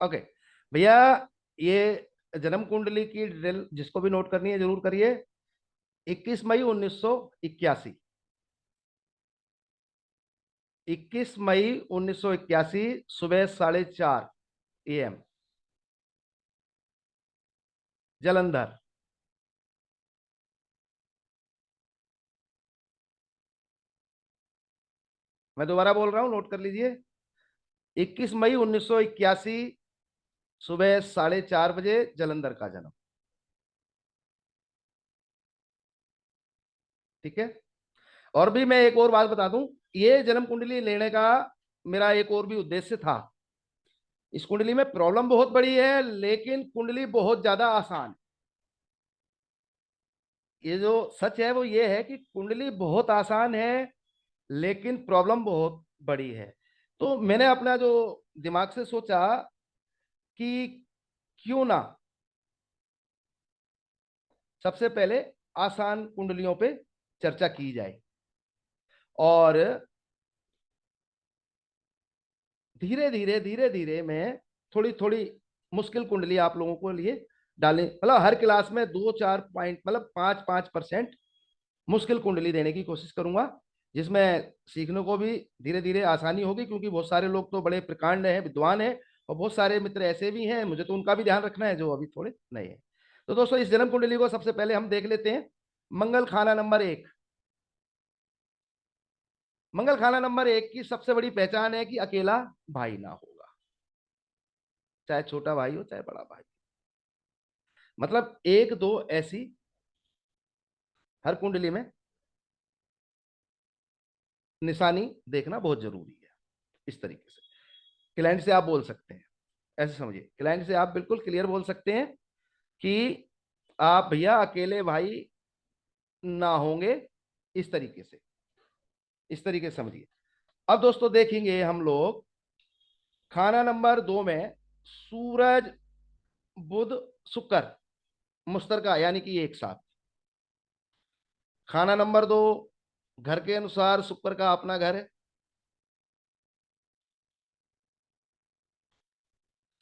Okay भैया, ये जन्म कुंडली की डिटेल जिसको भी नोट करनी है जरूर करिए। 21 मई 1981, 21 मई 1981 सुबह 4:30 AM, जलंधर। मैं दोबारा बोल रहा हूं, नोट कर लीजिए। 21 मई 1981 सुबह 4:30 बजे, जलंधर का जन्म। ठीक है। और भी मैं एक और बात बता दूं, ये जन्म कुंडली लेने का मेरा एक और भी उद्देश्य था। इस कुंडली में प्रॉब्लम बहुत बड़ी है, लेकिन कुंडली बहुत ज्यादा आसान। ये जो सच है वो ये है कि कुंडली बहुत आसान है, लेकिन प्रॉब्लम बहुत बड़ी है। तो मैंने अपना जो दिमाग से सोचा कि क्यों ना सबसे पहले आसान कुंडलियों पे चर्चा की जाए, और धीरे धीरे मैं थोड़ी मुश्किल कुंडली आप लोगों को लिए डालें, मतलब हर क्लास में 2-4 पॉइंट, मतलब 5-5% मुश्किल कुंडली देने की कोशिश करूंगा, जिसमें सीखने को भी धीरे धीरे आसानी होगी, क्योंकि बहुत सारे लोग तो बड़े प्रकांड हैं, विद्वान हैं, और बहुत सारे मित्र ऐसे भी हैं, मुझे तो उनका भी ध्यान रखना है जो अभी थोड़े नए हैं। तो दोस्तों, इस जन्म कुंडली को सबसे पहले हम देख लेते हैं। मंगल खाना नंबर 1। मंगल खाना नंबर 1 की सबसे बड़ी पहचान है कि अकेला भाई ना होगा, चाहे छोटा भाई हो चाहे बड़ा भाई। मतलब एक दो ऐसी हर कुंडली में निशानी देखना बहुत जरूरी है। इस तरीके से क्लाइंट से आप बोल सकते हैं, ऐसे समझिए, क्लाइंट से आप बिल्कुल क्लियर बोल सकते हैं कि आप भैया अकेले भाई ना होंगे। इस तरीके से, इस तरीके से समझिए। अब दोस्तों देखेंगे हम लोग खाना नंबर 2 में सूरज, बुध, शुक्र, मुश्तरका, यानी कि एक साथ। खाना नंबर 2 घर के अनुसार शुक्र का अपना घर है।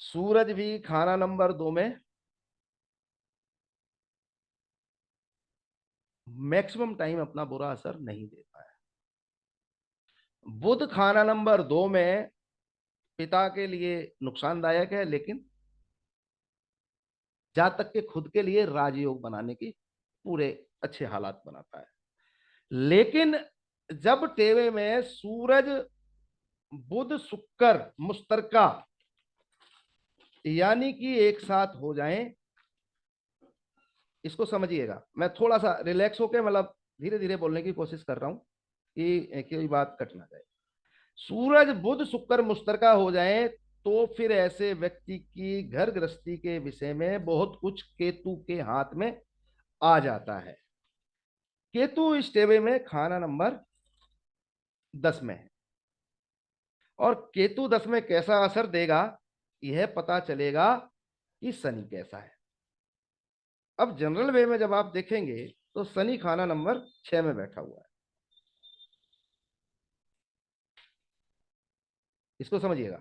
सूरज भी खाना नंबर 2 में मैक्सिमम टाइम अपना बुरा असर नहीं देता है। बुध खाना नंबर 2 में पिता के लिए नुकसानदायक है, लेकिन जहां तक के खुद के लिए राजयोग बनाने की पूरे अच्छे हालात बनाता है। लेकिन जब टेवे में सूरज, बुध, शुक्र, मुश्तरका, यानी कि एक साथ हो जाएं, इसको समझिएगा। मैं थोड़ा सा रिलैक्स होकर, मतलब धीरे धीरे बोलने की कोशिश कर रहा हूं कि कोई बात कट ना जाए। सूरज, बुध, शुक्र मुश्तरका हो जाए, तो फिर ऐसे व्यक्ति की घर गृहस्थी के विषय में बहुत कुछ केतु के हाथ में आ जाता है। केतु इस टेबल में खाना नंबर 10 में है, और केतु 10 में कैसा असर देगा यह पता चलेगा कि शनि कैसा है। अब जनरल वे में जब आप देखेंगे तो शनि खाना नंबर 6 में बैठा हुआ है। इसको समझिएगा।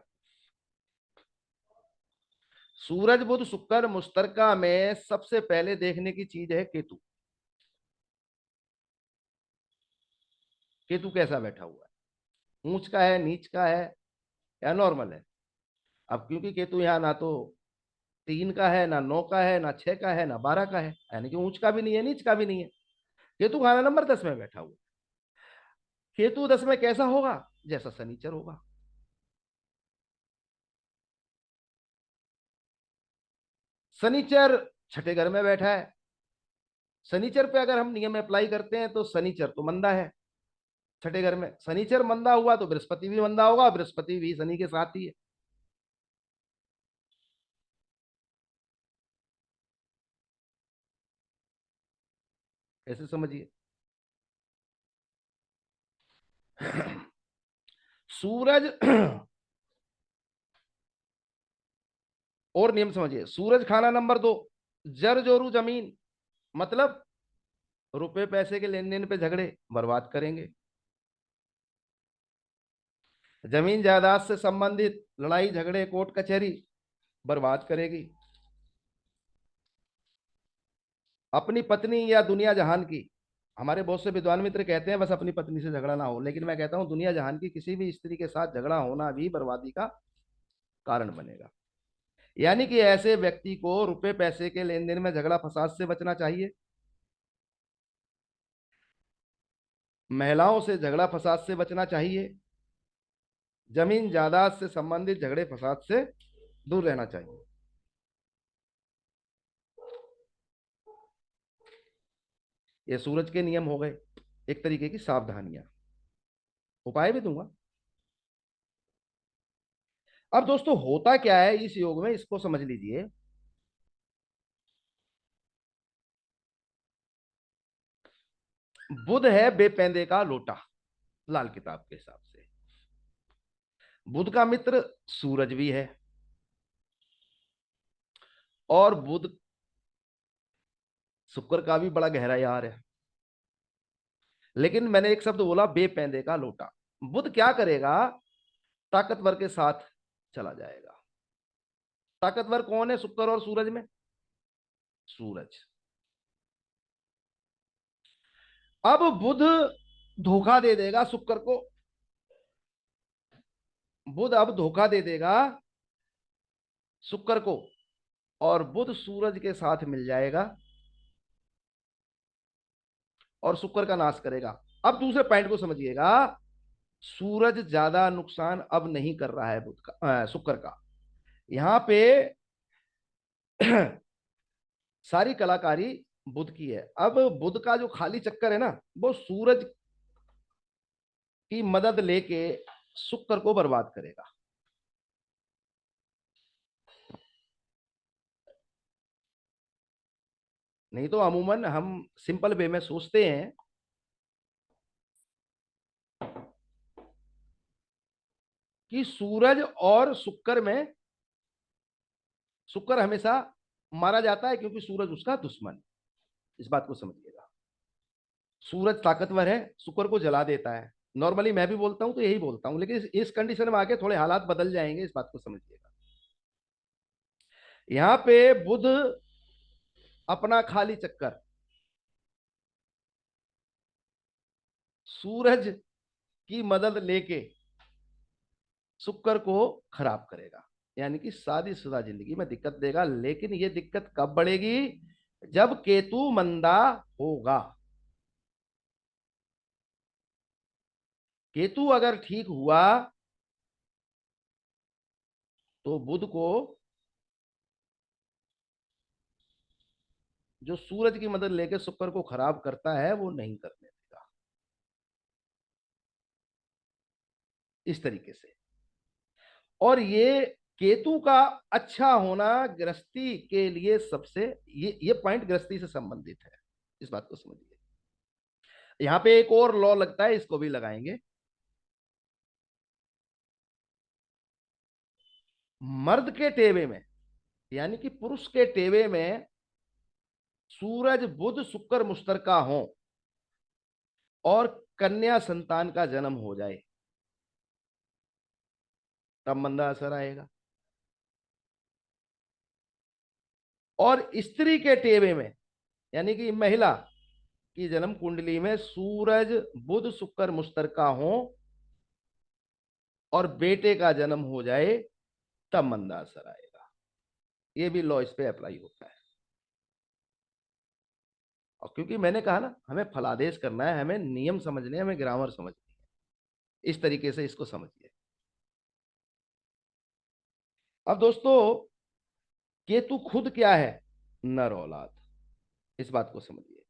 सूरज, बुध, शुक्र, मुश्तरका में सबसे पहले देखने की चीज है केतु। केतु कैसा बैठा हुआ है, ऊंच का है, नीच का है, या नॉर्मल है। अब क्योंकि केतु यहाँ ना तो 3 का है, ना 9 का है, ना 6 का है, ना 12 का है, यानी कि ऊंच का भी नहीं है, नीच का भी नहीं है। केतु खाना नंबर 10 में बैठा हुआ। केतु 10 में कैसा होगा, जैसा शनिचर होगा। शनिचर छठे घर में बैठा है। शनिचर पे अगर हम नियम अप्लाई करते हैं तो शनिचर तो मंदा है। छठे घर में शनिचर मंदा हुआ तो बृहस्पति भी मंदा होगा, बृहस्पति भी शनि के साथ ही है। ऐसे समझिए। सूरज और नियम समझिए। सूरज खाना नंबर 2, जर जोरू जमीन, मतलब रुपए पैसे के लेन देन पे झगड़े बर्बाद करेंगे। जमीन जायदाद से संबंधित लड़ाई झगड़े, कोर्ट कचहरी, बर्बाद करेगी। अपनी पत्नी या दुनिया जहान की, हमारे बहुत से विद्वान मित्र कहते हैं बस अपनी पत्नी से झगड़ा ना हो, लेकिन मैं कहता हूं दुनिया जहान की किसी भी स्त्री के साथ झगड़ा होना भी बर्बादी का कारण बनेगा। यानी कि ऐसे व्यक्ति को रुपए पैसे के लेन देन में झगड़ा फसाद से बचना चाहिए, महिलाओं से झगड़ा फसाद से बचना चाहिए, जमीन जायदाद से संबंधित झगड़े फसाद से दूर रहना चाहिए। ये सूरज के नियम हो गए, एक तरीके की सावधानियां। उपाय भी दूंगा। अब दोस्तों होता क्या है इस योग में, इसको समझ लीजिए। बुध है बेपेंदे का लोटा, लाल किताब के हिसाब से। बुध का मित्र सूरज भी है, और बुध शुक्र का भी बड़ा गहरा यार है। लेकिन मैंने एक शब्द बोला, बेपेंदे का लोटा। बुध क्या करेगा, ताकतवर के साथ चला जाएगा। ताकतवर कौन है शुक्र और सूरज में? सूरज। अब बुध धोखा दे देगा शुक्र को, बुध अब धोखा दे देगा शुक्र को, और बुध सूरज के साथ मिल जाएगा और शुक्र का नाश करेगा। अब दूसरे पॉइंट को समझिएगा, सूरज ज्यादा नुकसान अब नहीं कर रहा है बुध का, शुक्र का। यहां पे सारी कलाकारी बुध की है। अब बुध का जो खाली चक्कर है ना, वो सूरज की मदद लेके शुक्र को बर्बाद करेगा। नहीं तो अमूमन हम सिंपल वे में सोचते हैं कि सूरज और शुक्र में, शुक्र हमेशा मारा जाता है क्योंकि सूरज उसका दुश्मन है। इस बात को समझिएगा। सूरज ताकतवर है, शुक्र को जला देता है। नॉर्मली मैं भी बोलता हूं तो यही बोलता हूं, लेकिन इस कंडीशन में आके थोड़े हालात बदल जाएंगे, इस बात को समझिएगा। यहां पे बुध अपना खाली चक्कर सूरज की मदद लेके शुक्र को खराब करेगा, यानी कि शादीशुदा जिंदगी में दिक्कत देगा। लेकिन ये दिक्कत कब बढ़ेगी? जब केतु मंदा होगा। केतु अगर ठीक हुआ तो बुध को जो सूरज की मदद लेके शुक्र को खराब करता है वो नहीं करने देगा। इस तरीके से। और ये केतु का अच्छा होना गृहस्थी के लिए सबसे, ये पॉइंट गृहस्थी से संबंधित है, इस बात को समझिए। यहां पे एक और लॉ लगता है, इसको भी लगाएंगे। मर्द के टेवे में, यानी कि पुरुष के टेवे में सूरज बुध शुक्र मुश्तरका हो और कन्या संतान का जन्म हो जाए, तब मंदा असर आएगा। और स्त्री के टेवे में, यानी कि महिला की जन्म कुंडली में सूरज बुध शुक्र मुश्तरका हो और बेटे का जन्म हो जाए, तब मंदा असर आएगा। ये भी लॉ इस पे अप्लाई होता है। और क्योंकि मैंने कहा ना, हमें फलादेश करना है, हमें नियम समझने, हमें ग्रामर समझनी है। इस तरीके से इसको समझिए। अब दोस्तों, केतु खुद क्या है? नर औलाद। इस बात को समझिए।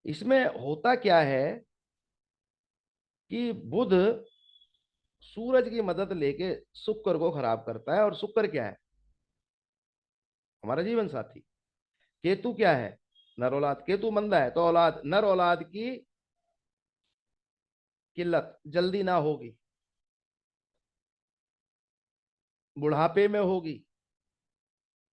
इसमें होता क्या है कि बुध सूरज की मदद लेके शुक्र को खराब करता है, और शुक्र क्या है? हमारा जीवन साथी। केतु क्या है? नर औलाद। केतु मंदा है तो औलाद, नर औलाद की किल्लत जल्दी ना होगी, बुढ़ापे में होगी,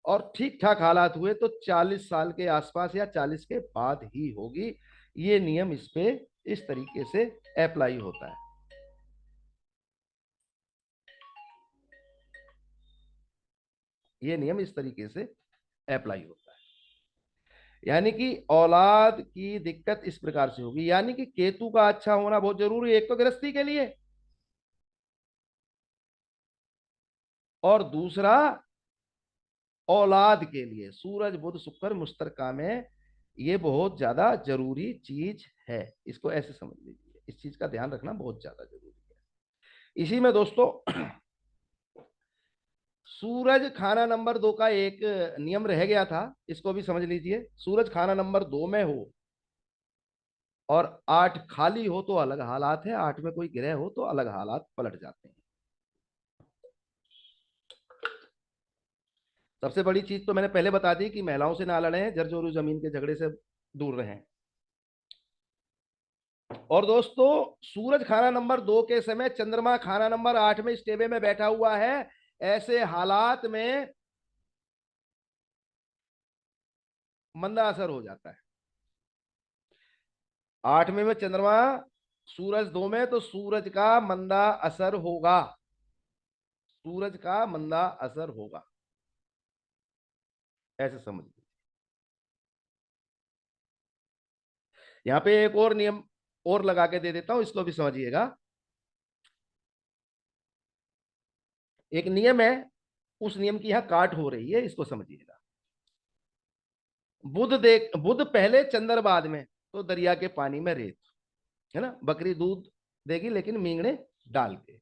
और ठीक ठाक हालात हुए तो 40 साल के आसपास या 40 के बाद ही होगी। ये नियम इस पे इस तरीके से अप्लाई होता है। ये नियम इस तरीके से अप्लाई होता है। यानी कि औलाद की दिक्कत इस प्रकार से होगी, यानी कि केतु का अच्छा होना बहुत जरूरी है, एक तो गृहस्थी के लिए, और दूसरा औलाद के लिए। सूरज बुध शुक्र मुश्तरका में ये बहुत ज्यादा जरूरी चीज है, इसको ऐसे समझ लीजिए, इस चीज का ध्यान रखना बहुत ज्यादा जरूरी है। इसी में दोस्तों सूरज खाना नंबर 2 का एक नियम रह गया था, इसको भी समझ लीजिए। सूरज खाना नंबर 2 में हो और 8 खाली हो तो अलग हालात है, 8 में कोई ग्रह हो तो अलग हालात पलट जाते हैं। सबसे बड़ी चीज तो मैंने पहले बता दी कि महिलाओं से ना लड़ें, जर जोरू जमीन के झगड़े से दूर रहें। और दोस्तों सूरज खाना नंबर 2 के समय चंद्रमा खाना नंबर 8 में स्टेबे में बैठा हुआ है, ऐसे हालात में मंदा असर हो जाता है। 8वें में चंद्रमा, सूरज 2 में, तो सूरज का मंदा असर होगा, सूरज का मंदा असर होगा, ऐसे समझ लीजिए। यहां पे एक और नियम और लगा के दे देता हूं, इसको भी समझिएगा। एक नियम है, उस नियम की यहां काट हो रही है, इसको समझिएगा। बुध पहले चंद्र बाद में, तो दरिया के पानी में रेत, है ना, बकरी दूध देगी लेकिन मींगने डाल के,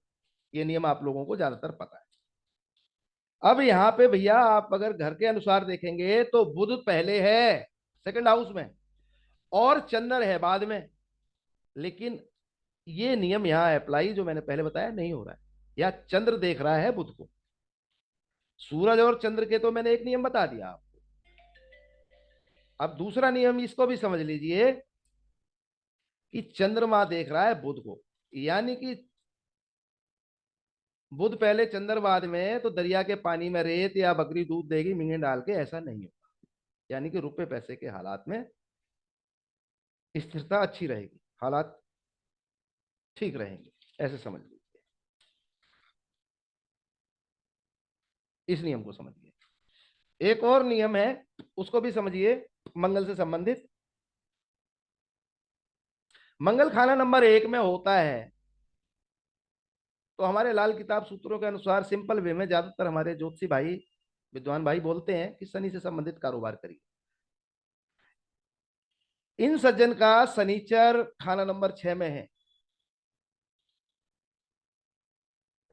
ये नियम आप लोगों को ज्यादातर पता है। अब यहाँ पे भैया आप अगर घर के अनुसार देखेंगे तो बुध पहले है सेकंड हाउस में और चंद्र है बाद में, लेकिन ये नियम यहाँ अप्लाई जो मैंने पहले बताया नहीं हो रहा है। या चंद्र देख रहा है बुध को, सूरज और चंद्र के तो मैंने एक नियम बता दिया आपको। अब दूसरा नियम इसको भी समझ लीजिए कि चंद्रमा देख रहा है बुध को, यानी कि बुध पहले चंद्र बाद में, तो दरिया के पानी में रेत या बकरी दूध देगी मींगे डाल के, ऐसा नहीं होगा। यानी कि रुपए पैसे के हालात में स्थिरता अच्छी रहेगी, हालात ठीक रहेंगे, ऐसे समझ लीजिए। इस नियम को समझिए। एक और नियम है, उसको भी समझिए, मंगल से संबंधित। मंगल खाना नंबर 1 में होता है, तो हमारे लाल किताब सूत्रों के अनुसार सिंपल वे में ज्यादातर हमारे ज्योतिषी भाई, विद्वान भाई बोलते हैं कि शनि से संबंधित कारोबार करिए। इन सज्जन का शनिचर खाना नंबर 6 में है,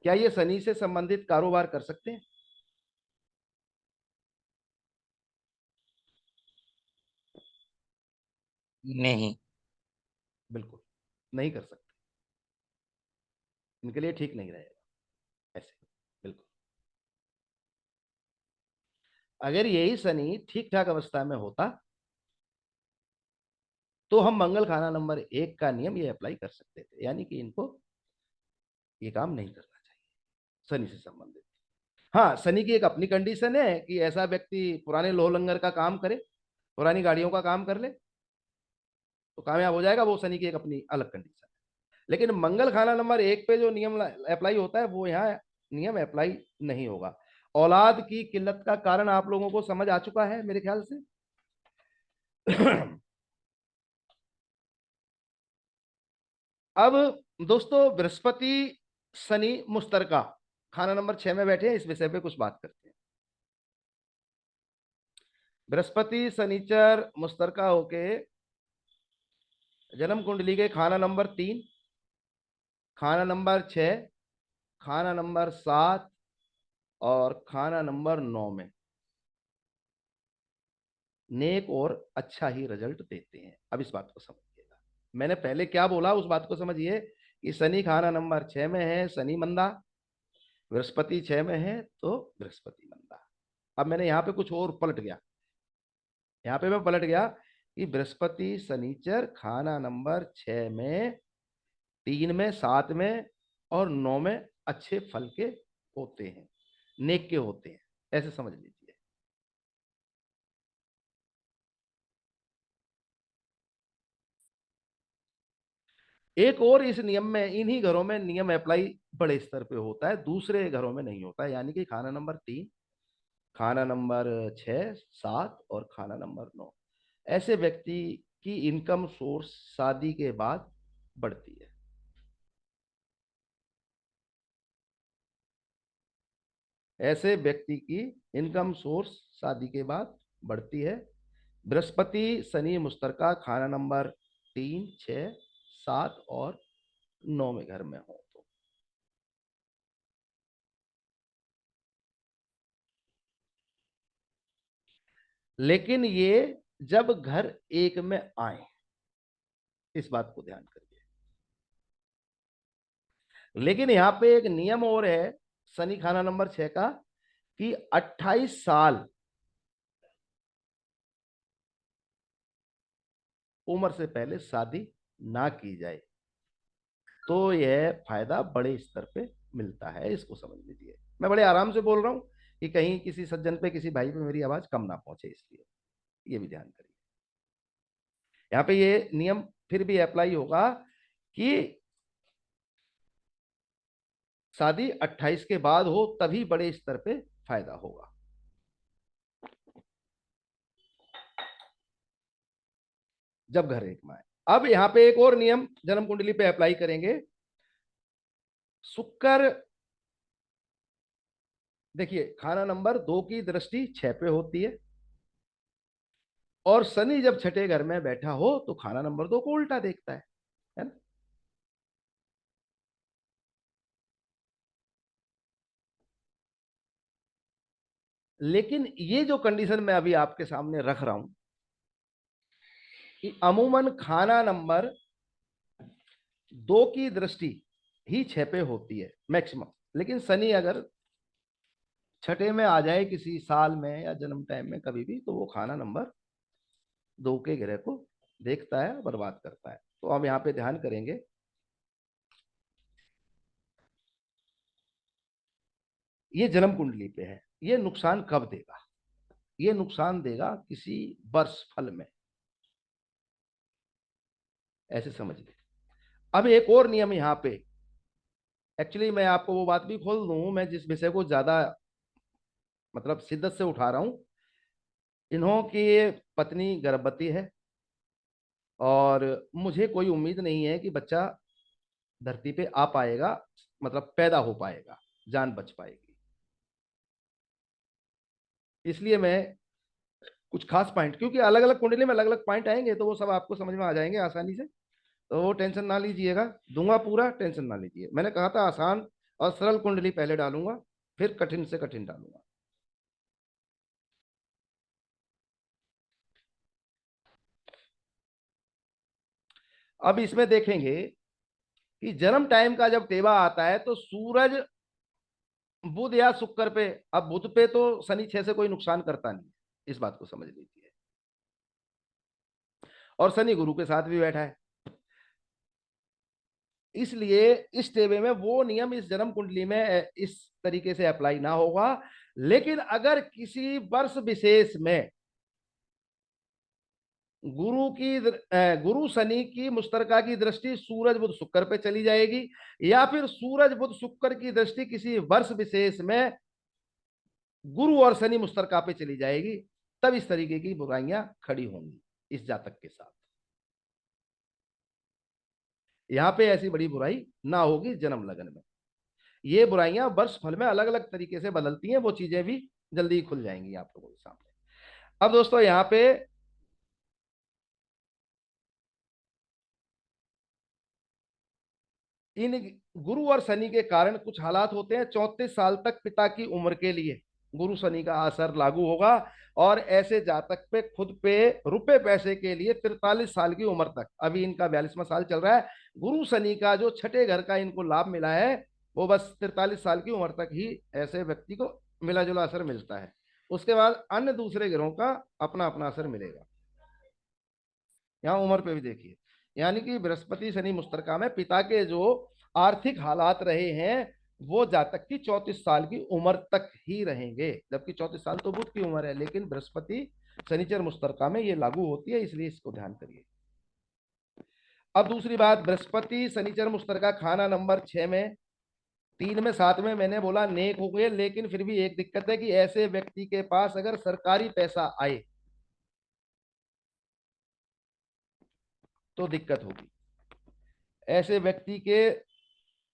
क्या ये शनि से संबंधित कारोबार कर सकते हैं? नहीं। बिल्कुल नहीं कर सकते, इनके लिए ठीक नहीं रहेगा ऐसे, बिल्कुल। अगर यही शनि ठीक ठाक अवस्था में होता तो हम मंगल खाना नंबर 1 का नियम ये अप्लाई कर सकते थे, यानी कि इनको ये काम नहीं करना चाहिए शनि से संबंधित। हाँ, शनि की एक अपनी कंडीशन है कि ऐसा व्यक्ति पुराने लोह लंगर का काम करे, पुरानी गाड़ियों का काम कर ले तो कामयाब हो जाएगा, वो शनि की एक अपनी अलग कंडीशन है। लेकिन मंगल खाना नंबर 1 पे जो नियम अप्लाई होता है वो यहाँ नियम अप्लाई नहीं होगा। औलाद की किल्लत का कारण आप लोगों को समझ आ चुका है मेरे ख्याल से। अब दोस्तों बृहस्पति शनि मुश्तरका खाना नंबर 6 में बैठे हैं, इस विषय पे कुछ बात करते हैं। बृहस्पति शनिचर मुश्तरका होके जन्म कुंडली के खाना नंबर 3, खाना नंबर 6, खाना नंबर 7 और खाना नंबर 9 में नेक और अच्छा ही रिजल्ट देते हैं। अब इस बात को समझिएगा, मैंने पहले क्या बोला उस बात को समझिए कि शनि खाना नंबर 6 में है, शनि मंदा, बृहस्पति 6 में है तो बृहस्पति मंदा। अब मैंने यहाँ पे कुछ और पलट गया, यहाँ पे मैं पलट गया कि बृहस्पति शनिचर खाना नंबर 6 में, 3 में, 7 में और 9 में अच्छे फल के होते हैं, नेक के होते हैं, ऐसे समझ लीजिए। एक और इस नियम में, इन्हीं घरों में नियम अप्लाई बड़े स्तर पे होता है, दूसरे घरों में नहीं होता है। यानी कि खाना नंबर 3, खाना नंबर 6, 7 और खाना नंबर 9, ऐसे व्यक्ति की इनकम सोर्स शादी के बाद बढ़ती है। ऐसे व्यक्ति की इनकम सोर्स शादी के बाद बढ़ती है। बृहस्पति शनि मुश्तरका खाना नंबर 3, 6, 7 और 9 में घर में हो तो। लेकिन ये जब घर एक में आए, इस बात को ध्यान करिए। लेकिन यहां पे एक नियम और है शनि खाना नंबर 6 का, कि 28 साल उम्र से पहले शादी ना की जाए, तो यह फायदा बड़े स्तर पे मिलता है। इसको समझ लीजिए। मैं बड़े आराम से बोल रहा हूं कि कहीं किसी सज्जन पे, किसी भाई पे मेरी आवाज कम ना पहुंचे, इसलिए ये भी ध्यान करिए। यहाँ पे ये नियम फिर भी अप्लाई होगा कि शादी 28 के बाद हो, तभी बड़े स्तर पे फायदा होगा। जब घर एक में आए। अब यहाँ पे एक और नियम जन्म कुंडली पे अप्लाई करेंगे। शुक्र, देखिए खाना नंबर 2 की दृष्टि 6 पे होती है, और शनि जब छठे घर में बैठा हो तो खाना नंबर 2 को उल्टा देखता है ना। लेकिन ये जो कंडीशन मैं अभी आपके सामने रख रहा हूं, कि अमूमन खाना नंबर 2 की दृष्टि ही 6 पे होती है मैक्सिमम। लेकिन शनि अगर छठे में आ जाए किसी साल में या जन्म टाइम में कभी भी, तो वो खाना नंबर 2 के ग्रह को देखता है, बर्बाद करता है। तो हम यहाँ पे ध्यान करेंगे। ये जन्म कुंडली पे है। ये नुकसान कब देगा? ये नुकसान देगा किसी वर्ष फल में, ऐसे समझ ले। अब एक और नियम यहाँ पे, एक्चुअली मैं आपको वो बात भी खोल दूं, मैं जिस विषय को ज्यादा मतलब शिद्दत से उठा रहा हूं, इन्हों की पत्नी गर्भवती है, और मुझे कोई उम्मीद नहीं है कि बच्चा धरती पे आ पाएगा, मतलब पैदा हो पाएगा, जान बच पाएगी। इसलिए मैं कुछ खास पॉइंट, क्योंकि अलग अलग कुंडली में अलग अलग पॉइंट आएंगे, तो वो सब आपको समझ में आ जाएंगे आसानी से। तो वो टेंशन ना लीजिएगा, दूंगा पूरा, टेंशन ना लीजिए। मैंने कहा था आसान और सरल कुंडली पहले डालूंगा, फिर कठिन से कठिन डालूंगा। अब इसमें देखेंगे कि जन्म टाइम का जब टेबा आता है, तो सूरज बुध या शुक्र पे, अब बुध पे तो शनि 6 से कोई नुकसान करता नहीं है, इस बात को समझ लीजिए। और शनि गुरु के साथ भी बैठा है, इसलिए इस टेबे में वो नियम इस जन्म कुंडली में इस तरीके से अप्लाई ना होगा। लेकिन अगर किसी वर्ष विशेष में गुरु शनि की मुश्तरका की दृष्टि सूरज बुध शुक्र पे चली जाएगी, या फिर सूरज बुध शुक्र की दृष्टि किसी वर्ष विशेष में गुरु और शनि मुश्तरका पे चली जाएगी, तब इस तरीके की बुराइयां खड़ी होंगी इस जातक के साथ। यहां पे ऐसी बड़ी बुराई ना होगी जन्म लगन में। ये बुराइयां वर्ष फल में अलग अलग तरीके से बदलती हैं, वो चीजें भी जल्दी खुल जाएंगी आप लोगों के सामने। अब दोस्तों यहाँ पे इन गुरु और शनि के कारण कुछ हालात होते हैं। 34 साल तक पिता की उम्र के लिए गुरु शनि का असर लागू होगा, और ऐसे जातक पे खुद पे रुपए पैसे के लिए 43 साल की उम्र तक, अभी इनका 42वां साल चल रहा है, गुरु शनि का जो छठे घर का इनको लाभ मिला है, वो बस 43 साल की उम्र तक ही ऐसे व्यक्ति को मिला जुला असर मिलता है। उसके बाद अन्य दूसरे ग्रहों का अपना अपना असर मिलेगा। यहाँ उम्र पे भी देखिए, यानी कि बृहस्पति शनि मुश्तरका में पिता के जो आर्थिक हालात रहे हैं, वो जातक की 34 साल की उम्र तक ही रहेंगे। जबकि 34 साल तो बुध की उम्र है, लेकिन बृहस्पति शनिचर मुश्तरका में ये लागू होती है, इसलिए इसको ध्यान करिए। अब दूसरी बात, बृहस्पति शनिचर मुश्तरका खाना नंबर 6 में तीन में सात में मैंने बोला नेक हो गए, लेकिन फिर भी एक दिक्कत है कि ऐसे व्यक्ति के पास अगर सरकारी पैसा आए तो दिक्कत होगी, ऐसे व्यक्ति के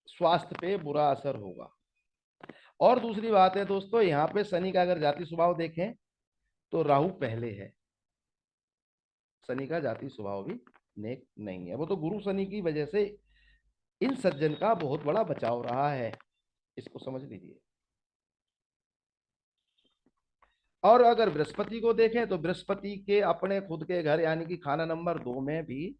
स्वास्थ्य पे बुरा असर होगा। और दूसरी बात है दोस्तों, यहाँ पे शनि का अगर जाति स्वभाव देखें तो राहु पहले है, शनि का जाति स्वभाव भी नेक नहीं है। वो तो गुरु शनि की वजह से इन सज्जन का बहुत बड़ा बचाव रहा है, इसको समझ लीजिए। और अगर बृहस्पति को देखें तो बृहस्पति के अपने खुद के घर यानी कि खाना नंबर 2 में भी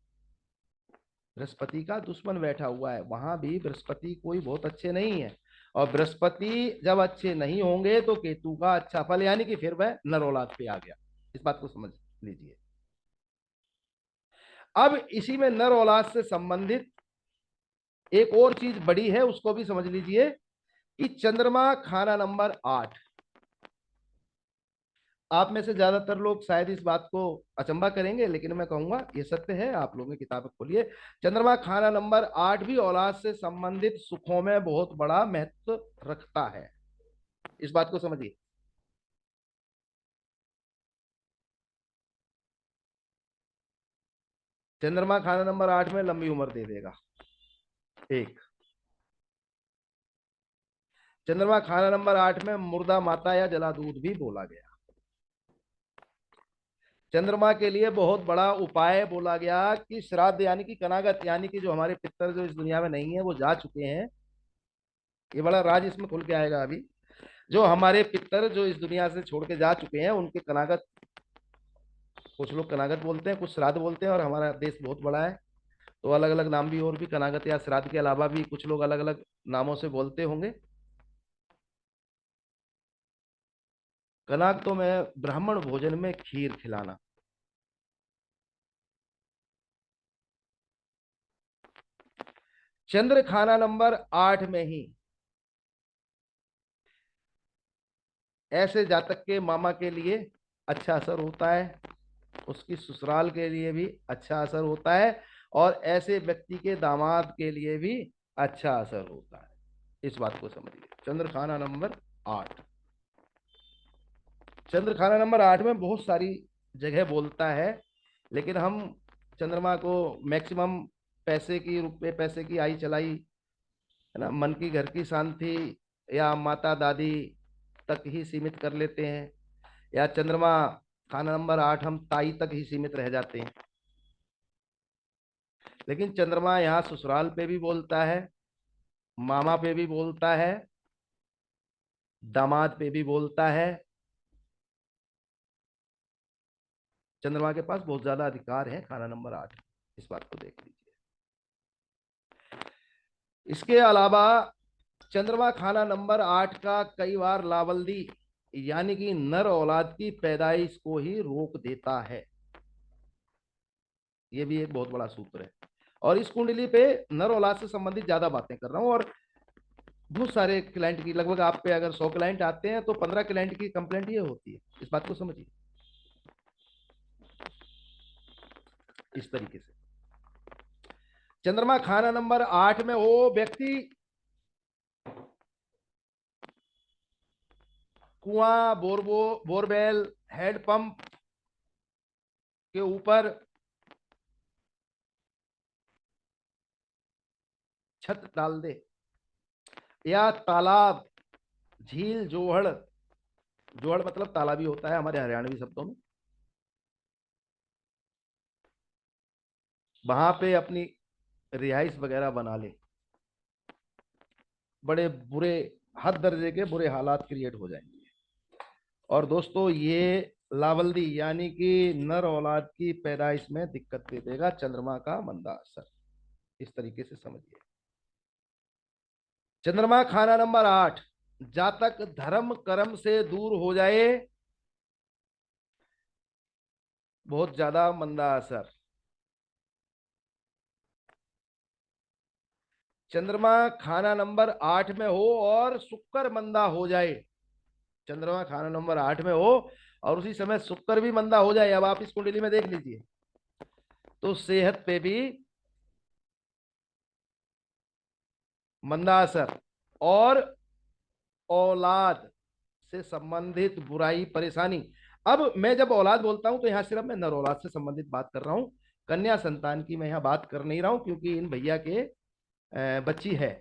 बृहस्पति का दुश्मन बैठा हुआ है, वहां भी बृहस्पति कोई बहुत अच्छे नहीं है। और बृहस्पति जब अच्छे नहीं होंगे तो केतु का अच्छा फल, यानी कि फिर वह नर औलाद पे आ गया, इस बात को समझ लीजिए। अब इसी में नर औलाद से संबंधित एक और चीज बड़ी है, उसको भी समझ लीजिए कि चंद्रमा खाना नंबर 8। आप में से ज्यादातर लोग शायद इस बात को अचंबा करेंगे, लेकिन मैं कहूंगा ये सत्य है, आप लोगों की किताब खोलिए। चंद्रमा खाना नंबर 8 भी औलाद से संबंधित सुखों में बहुत बड़ा महत्व रखता है, इस बात को समझिए। चंद्रमा खाना नंबर 8 में लंबी उम्र दे देगा। एक, चंद्रमा खाना नंबर 8 में मुर्दा माता या जला दूध भी बोला गया। चंद्रमा के लिए बहुत बड़ा उपाय बोला गया कि श्राद्ध यानी कि कनागत, यानी कि जो हमारे पितर जो इस दुनिया में नहीं है वो जा चुके हैं, ये बड़ा राज इसमें खुल के आएगा अभी। जो हमारे पितर जो इस दुनिया से छोड़ के जा चुके हैं उनके कनागत, कुछ लोग कनागत बोलते हैं, कुछ श्राद्ध बोलते हैं, और हमारा देश बहुत बड़ा है तो अलग अलग नाम भी और भी, कनागत या श्राद्ध के अलावा भी कुछ लोग अलग अलग नामों से बोलते होंगे। कनाग तो मैं ब्राह्मण भोजन में खीर खिलाना। चंद्र खाना नंबर 8 में ही ऐसे जातक के मामा के लिए अच्छा असर होता है, उसकी ससुराल के लिए भी अच्छा असर होता है, और ऐसे व्यक्ति के दामाद के लिए भी अच्छा असर होता है, इस बात को समझिए। चंद्र खाना नंबर 8, चंद्र खाना नंबर 8 में बहुत सारी जगह बोलता है, लेकिन हम चंद्रमा को मैक्सिमम पैसे की, रुपए पैसे की आई चलाई, है ना, मन की घर की शांति या माता दादी तक ही सीमित कर लेते हैं, या चंद्रमा खाना नंबर 8 हम ताई तक ही सीमित रह जाते हैं। लेकिन चंद्रमा यहाँ ससुराल पे भी बोलता है, मामा पे भी बोलता है, दामाद पे भी बोलता है। चंद्रमा के पास बहुत ज्यादा अधिकार है खाना नंबर 8, इस बात को देख लीजिए। इसके अलावा चंद्रमा खाना नंबर 8 का कई बार लावल्दी यानी कि नर औलाद की पैदाइश को ही रोक देता है, ये भी एक बहुत बड़ा सूत्र है। और इस कुंडली पे नर औलाद से संबंधित ज्यादा बातें कर रहा हूं, और बहुत सारे क्लाइंट की, लगभग आप पे अगर 100 क्लाइंट आते हैं तो 15 क्लाइंट की कंप्लेंट ये होती है, इस बात को समझिए। इस तरीके से चंद्रमा खाना नंबर 8 में वो व्यक्ति कुआं, बोरवेल, हैंडपंप के ऊपर छत डाल दे, या तालाब, झील, जोहड़, जोहड़ मतलब तालाब ही होता है हमारे हरियाणवी शब्दों में, वहां पे अपनी रिहाइश वगैरह बना ले, बड़े बुरे, हद दर्जे के बुरे हालात क्रिएट हो जाएंगे। और दोस्तों ये लावल्दी यानी कि नर औलाद की पैदाइश में दिक्कत दे देगा चंद्रमा का मंदा असर, इस तरीके से समझिए। चंद्रमा खाना नंबर 8, जातक धर्म कर्म से दूर हो जाए, बहुत ज्यादा मंदा असर। चंद्रमा खाना नंबर 8 में हो और शुक्र मंदा हो जाए, चंद्रमा खाना नंबर 8 में हो और उसी समय शुक्र भी मंदा हो जाए, अब आप इस कुंडली में देख लीजिए, तो सेहत पे भी मंदा असर, और औलाद से संबंधित बुराई परेशानी। अब मैं जब औलाद बोलता हूं तो यहां सिर्फ मैं नर औलाद से संबंधित बात कर रहा हूं, कन्या संतान की मैं यहां बात कर नहीं रहा हूं, क्योंकि इन भैया के बच्ची है,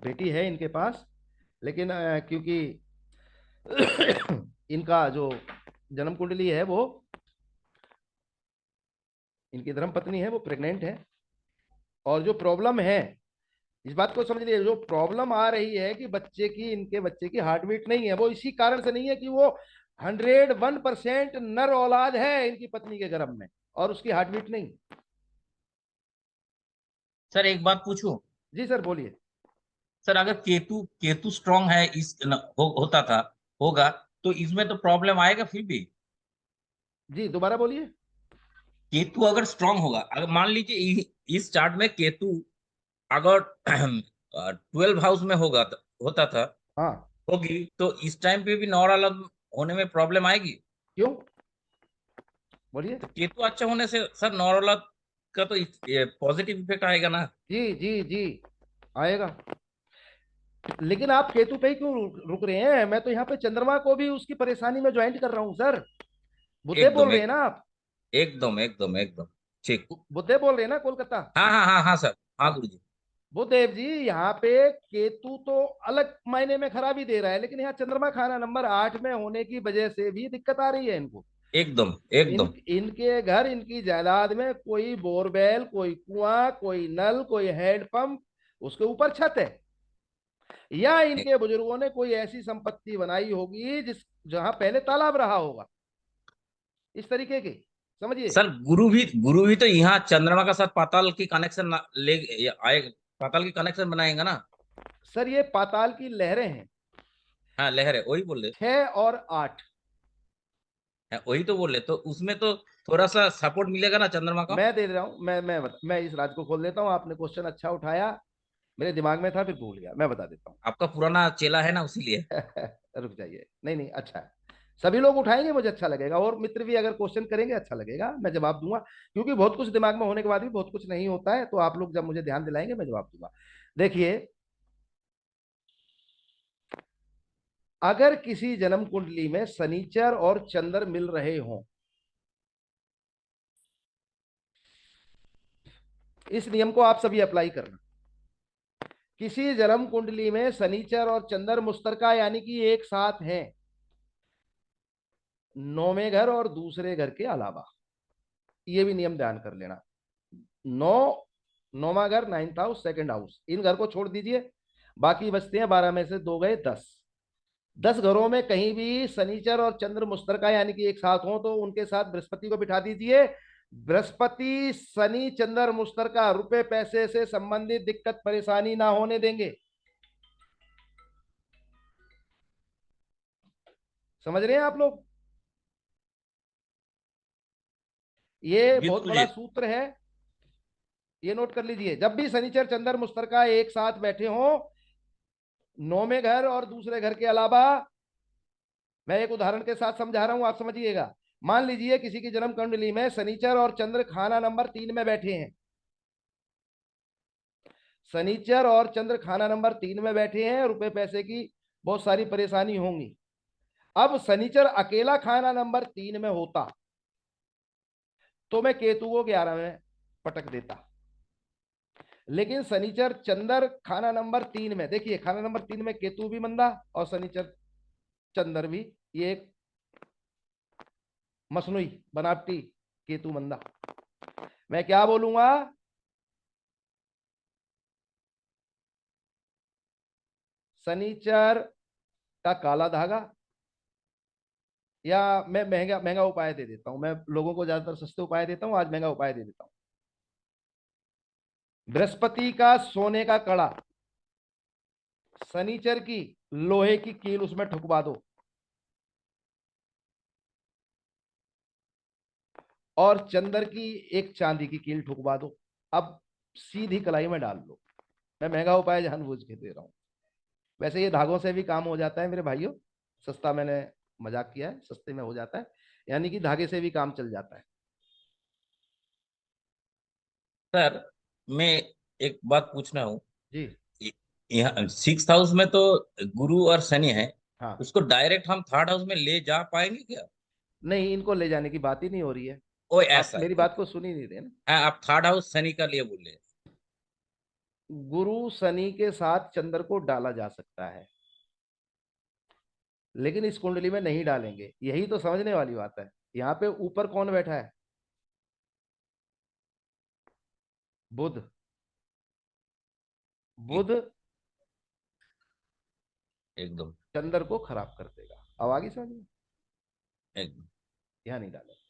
बेटी है इनके पास, लेकिन क्योंकि इनका जो जन्म कुंडली है वो, इनकी धर्म पत्नी है वो प्रेग्नेंट है। और जो प्रॉब्लम है, इस बात को समझ लीजिए, जो प्रॉब्लम आ रही है कि बच्चे की, इनके बच्चे की हार्ट बीट नहीं है, वो इसी कारण से नहीं है कि वो 101% नर औलाद है इनकी पत्नी के गर्भ में और उसकी हार्ट बीट नहीं। सर एक बात पूछूं? जी सर बोलिए। सर अगर केतु केतु स्ट्रांग है होता था, होगा, तो इसमें तो प्रॉब्लम आएगा फिर भी। जी दोबारा बोलिए। केतु अगर स्ट्रांग होगा, अगर मान लीजिए इस चार्ट में केतु अगर 12 हाउस में होता था, हाँ। होगी, तो इस टाइम पे भी नौरा अलग होने में प्रॉब्लम आएगी। क्यों? बोलिए। तो केतु अच्छा होने से सर नौरा अलग का तो पॉजिटिव इफेक्ट आएगा ना। जी जी जी, आएगा। लेकिन आप केतु पे ही क्यों रुक रहे हैं? मैं तो यहाँ पे चंद्रमा को भी उसकी परेशानी में ज्वाइंट कर रहा हूँ सर। बुद्धे बोल एकदम रहे हैं ना आप? एकदम एकदम एकदम ठीक। बुद्धे बोल रहे हैं ना, कोलकाता? हाँ हाँ हाँ हाँ सर। हाँ हाँ। गुरु जी। बुद्धदेव जी, यहाँ पे केतु तो अलग मायने में खराबी दे रहा है, लेकिन यहाँ चंद्रमा खाना नंबर 8 में होने की वजह से भी दिक्कत आ रही है इनको। एकदम इन एकदम इनके घर, इनकी जायदाद में कोई बोरवेल, कोई कुआं, कोई नल, कोई हैंडपंप, उसके ऊपर छत है, या इनके बुजुर्गों ने कोई ऐसी संपत्ति बनाई होगी जिस जहां पहले तालाब रहा होगा, इस तरीके की, समझिए। सर गुरु भी तो यहाँ चंद्रमा का साथ पाताल की कनेक्शन ले आए, पाताल की कनेक्शन बनाएंगे ना। सर ये पाताल की लहरें हैं, हाँ लहर है, वही बोल रहे। 6 और 8। हाँ, वही तो बोल रहे, तो उसमें तो थोड़ा सा सपोर्ट मिलेगा ना चंद्रमा का। मैं दे रहा हूं, मैं इस राज को खोल देता हूं, आपने क्वेश्चन अच्छा उठाया, मेरे दिमाग में था फिर भूल गया, मैं बता देता आपका पुराना चेला है ना, उसीलिए। हूँ। रुक जाइए, नहीं नहीं, अच्छा है। सभी लोग उठाएंगे मुझे अच्छा लगेगा, और मित्र भी अगर क्वेश्चन करेंगे अच्छा लगेगा, मैं जवाब दूंगा, क्योंकि बहुत कुछ दिमाग में होने के बाद भी बहुत कुछ नहीं होता है, तो आप लोग जब मुझे ध्यान दिलाएंगे मैं जवाब दूंगा। देखिए, अगर किसी जन्म कुंडली में शनिचर और चंद्र मिल रहे हों, इस नियम को आप सभी अप्लाई करना। किसी जन्म कुंडली में शनिचर और चंद्र मुश्तरका यानी कि एक साथ हैं, नौवें घर और दूसरे घर के अलावा, ये भी नियम ध्यान कर लेना। नौ, नौवा घर, 9th हाउस, 2nd हाउस, इन घर को छोड़ दीजिए, बाकी बचते हैं 12 में से 2 गए 10। 10 घरों में कहीं भी शनिचर और चंद्र मुश्तरका यानी कि एक साथ हो तो उनके साथ बृहस्पति को बिठा दीजिए। बृहस्पति शनि चंद्र मुश्तरका रुपए पैसे से संबंधित दिक्कत परेशानी ना होने देंगे। समझ रहे हैं आप लोग? ये बहुत बिल्कुल बड़ा जी। सूत्र है, ये नोट कर लीजिए। जब भी शनिचर चंद्र मुश्तरका एक साथ बैठे हों, नौवें घर और दूसरे घर के अलावा, मैं एक उदाहरण के साथ समझा रहा हूं, आप समझिएगा। मान लीजिए किसी की जन्म कुंडली में शनिचर और चंद्र खाना नंबर 3 में बैठे हैं, शनिचर और चंद्र खाना नंबर 3 में बैठे हैं, रुपए पैसे की बहुत सारी परेशानी होंगी। अब शनिचर अकेला खाना नंबर 3 में होता तो मैं केतु को 11 में पटक देता, लेकिन शनिचर चंद्र खाना नंबर 3 में, देखिए खाना नंबर 3 में केतु भी मंदा और शनिचर चंद्र भी, ये एक मसनुई बनावटी केतु मंदा। मैं क्या बोलूंगा? शनिचर का काला धागा, या मैं महंगा महंगा उपाय दे देता हूं, मैं लोगों को ज्यादातर सस्ते उपाय देता हूं, आज महंगा उपाय दे देता हूं। बृहस्पति का सोने का कड़ा, शनिचर की लोहे की कील उसमें ठुकवा दो, और चंद्र की एक चांदी की कील ठुकवा दो। अब सीधी कलाई में डाल लो। मैं महंगा उपाय जानबूझ के दे रहा हूं, वैसे ये धागों से भी काम हो जाता है मेरे भाइयों, सस्ता, मैंने मजाक किया है, सस्ते में हो जाता है, यानी कि धागे से भी काम चल जाता है। सर मैं एक बात पूछना हूँ। जी। यहाँ 6th हाउस में तो गुरु और शनि है, हाँ। उसको डायरेक्ट हम 3rd हाउस में ले जा पाएंगे क्या? नहीं, इनको ले जाने की बात ही नहीं हो रही है। ओ आप ऐसा है, मेरी बात ओके। को सुन ही नहीं रहे ना। हाँ, आप 3rd हाउस शनि का लिए बोले। गुरु शनि के साथ चंद्र को डाला जा सकता है, लेकिन इस कुंडली में नहीं डालेंगे, यही तो समझने वाली बात है। यहाँ पे ऊपर कौन बैठा है? बुध। एक, बुध एकदम। चंद्र को खराब कर देगा। अब आगे समझ में? एकदम। यहाँ नहीं डालेंगे।